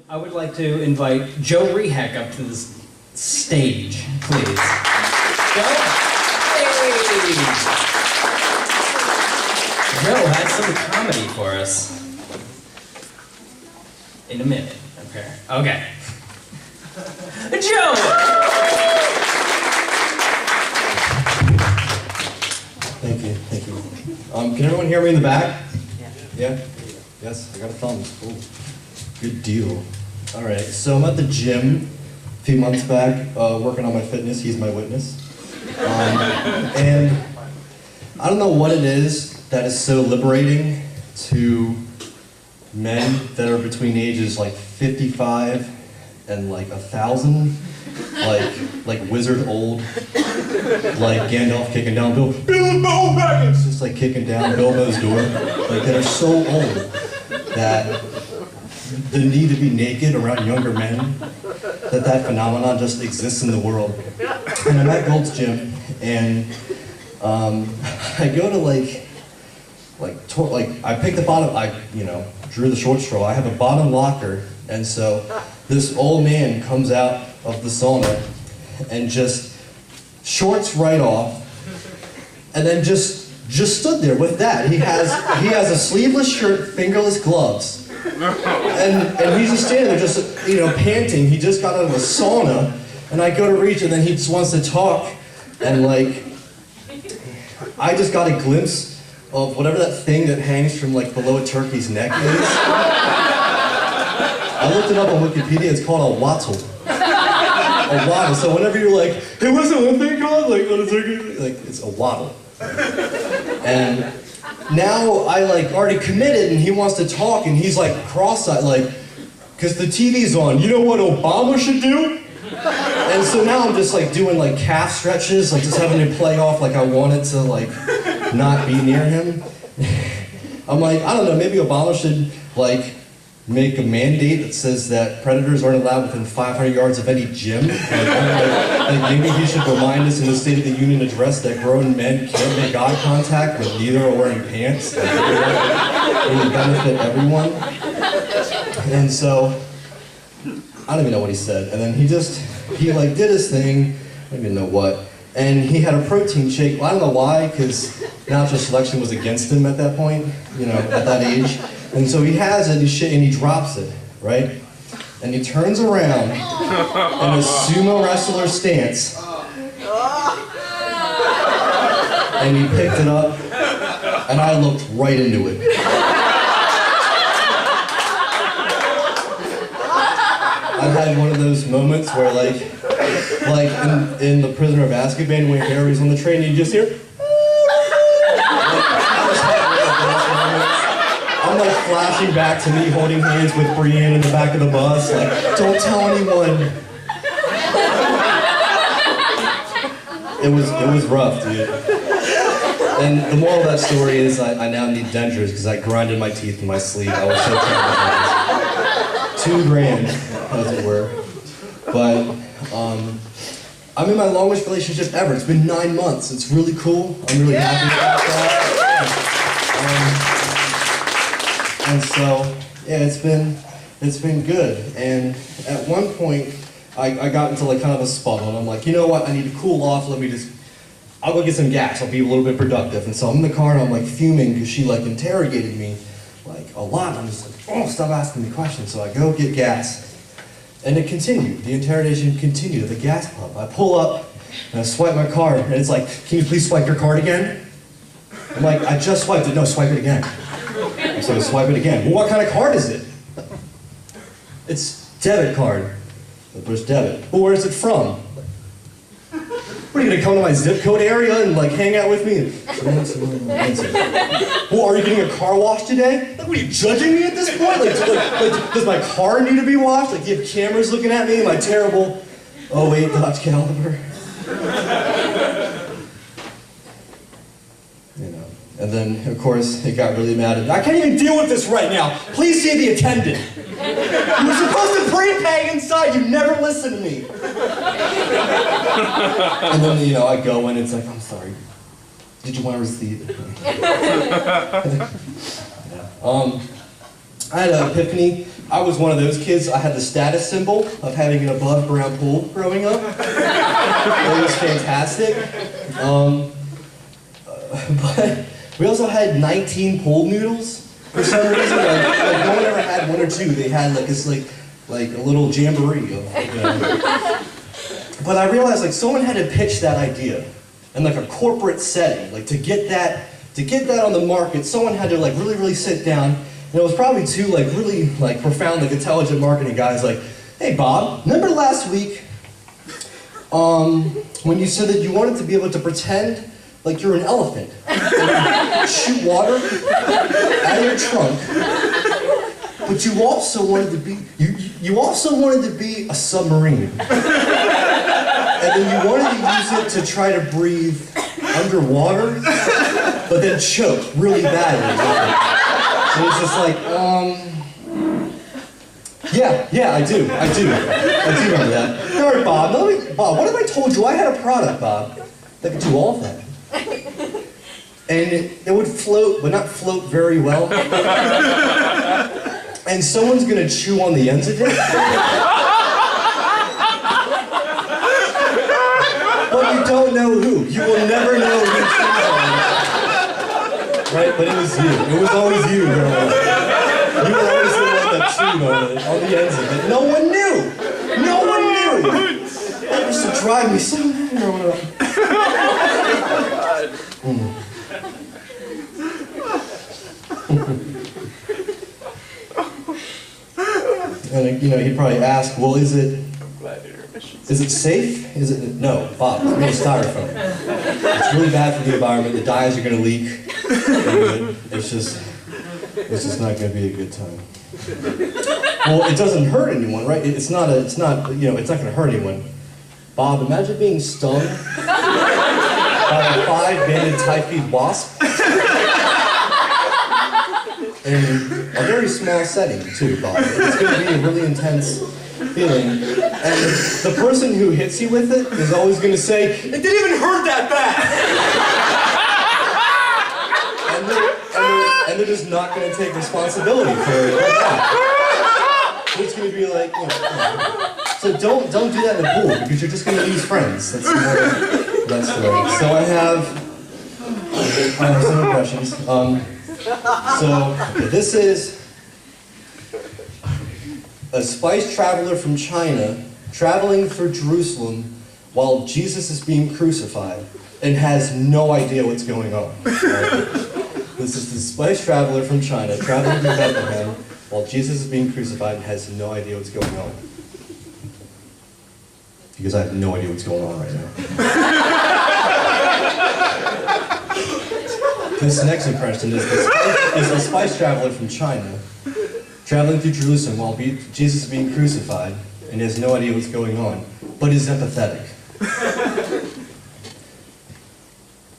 I would like to invite Joe Rehak up to the stage, please. Joe? Hey! Joe has some comedy for us. In a minute, okay. Okay. Joe! Thank you, thank you. Can everyone hear me in the back? Yeah? Yes, I got a thumbs. Cool. Good deal. All right, so I'm at the gym a few months back, working on my fitness. He's my witness. And I don't know what it is that is so liberating to men that are between ages like 55 and like 1,000, like wizard old, like Gandalf kicking down Bilbo Baggins, just like kicking down Bilbo's door, like that are so old that the need to be naked around younger men, that phenomenon just exists in the world. And I'm at Gold's Gym, and I go to I picked the bottom, drew the short straw. I have a bottom locker, and so this old man comes out of the sauna and just shorts right off, and then just stood there with that. He has a sleeveless shirt, fingerless gloves. And he's just standing there, just panting. He just got out of a sauna, and I go to reach, and then he just wants to talk, and I just got a glimpse of whatever that thing that hangs from below a turkey's neck is. I looked it up on Wikipedia. It's called a wattle. A wattle. So whenever you're like, hey, what's that one thing called? On a turkey? It's a wattle. And now I already committed, and he wants to talk, and he's cross-eyed, because the TV's on. You know what Obama should do? And so now I'm just doing calf stretches, just having to play off I wanted to not be near him. I'm I don't know, maybe Obama should make a mandate that says that predators aren't allowed within 500 yards of any gym. Maybe he should remind us in the State of the Union address that grown men can't make eye contact when neither are wearing pants. It would benefit everyone. And so, I don't even know what he said. And then he did his thing, I don't even know what. And he had a protein shake. Well, I don't know why, because natural selection was against him at that point, at that age. And so he has it, and he drops it, right? And he turns around in a sumo wrestler stance, and he picked it up, and I looked right into it. I've had one of those moments where in The Prisoner of Azkaban, when Harry's on the train, you just hear, I'm flashing back to me holding hands with Brienne in the back of the bus, don't tell anyone. It was rough, dude. And the moral of that story is I now need dentures because I grinded my teeth in my sleep. I was so tired. $2,000, as it were. But I'm in my longest relationship ever. It's been 9 months. It's really cool. I'm really happy about that. And so, yeah, it's been good. And at one point, I got into kind of a spot, and I'm like, you know what? I need to cool off. I'll go get some gas. I'll be a little bit productive. And so I'm in the car, and I'm fuming because she interrogated me a lot. And I'm just oh, stop asking me questions. So I go get gas, and it continued. The interrogation continued at the gas pump. I pull up, and I swipe my card, and it's can you please swipe your card again? I'm I just swiped it. No, swipe it again. So I swipe it again. Well, what kind of card is it? It's debit card. There's debit. Well, where is it from? What, are you gonna come to my zip code area and hang out with me? Well, are you getting a car wash today? What, are you judging me at this point? Does my car need to be washed? Do you have cameras looking at me? My terrible '08 Dodge Caliber. And then, of course, it got really mad at me. I can't even deal with this right now. Please see the attendant. You were supposed to prepay inside. You never listen to me. And then, I go in and it's I'm sorry. Did you want a receipt? I had an epiphany I was one of those kids. I had the status symbol of having an above ground pool growing up. It was fantastic. But we also had 19 pool noodles for some reason. Like no one ever had one or two. They had like this like a little jamboree of, But I realized like someone had to pitch that idea in like a corporate setting, like to get that on the market. Someone had to like really sit down. And it was probably two like really like profound, like intelligent marketing guys. Like, hey Bob, remember last week when you said that you wanted to be able to pretend like you're an elephant, and shoot water out of your trunk, but you also wanted to be you also wanted to be a submarine, and then you wanted to use it to try to breathe underwater, but then choke really badly. And it's just like, yeah, I do remember that. All right, Bob, Bob, what if I told you I had a product, Bob, that could do all of that? And it would float, but not float very well. And someone's gonna chew on the ends of it. But you don't know who. You will never know who chews on it. Right? But it was you. It was always you, girl. You were always the one that chewed on it, on the ends of it. No one knew. No one knew. That used to drive me so mad. And he'd probably ask, well, is it safe? No, Bob, it's made of styrofoam. It's really bad for the environment, the dyes are gonna leak. It's just not gonna be a good time. Well, it doesn't hurt anyone, right? It's not gonna hurt anyone. Bob, imagine being stung by a 5-banded typhoid wasp. In a very small setting, too, Bob. It's going to be a really intense feeling. And the person who hits you with it is always going to say, it didn't even hurt that bad! And they're just not going to take responsibility for it. It's going to be like, So don't do that in the pool, because you're just going to lose friends. That's the story. So I have some impressions. So this is a spice traveler from China traveling through Jerusalem while Jesus is being crucified and has no idea what's going on. Right? This is the spice traveler from China traveling through Bethlehem while Jesus is being crucified and has no idea what's going on. Because I have no idea what's going on right now. This next impression is the spice traveler from China, traveling through Jerusalem while Jesus is being crucified, and has no idea what's going on, but is empathetic.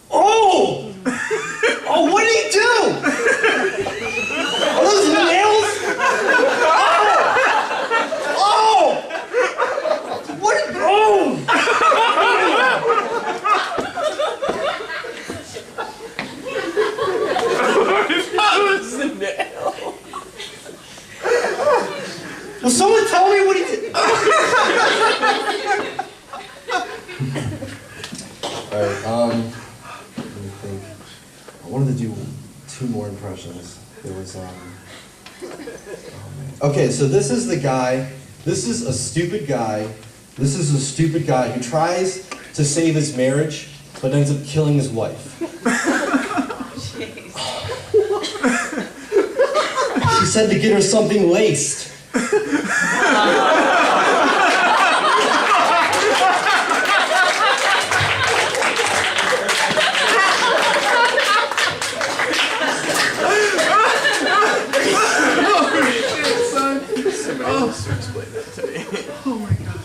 Oh! Oh, what did he do? Are those nails? Oh! What? Oh! Will someone tell me what he did? Alright, let me think. I wanted to do 2 more impressions. There was, oh man. Okay, so this is the guy, this is a stupid guy who tries to save his marriage, but ends up killing his wife. He said to get her something laced. Explain that to me. Oh my god.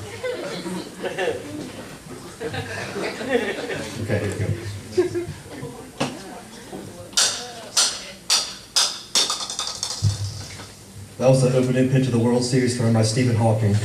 Okay, here we go. That was the opening pitch of the World Series thrown by Stephen Hawking.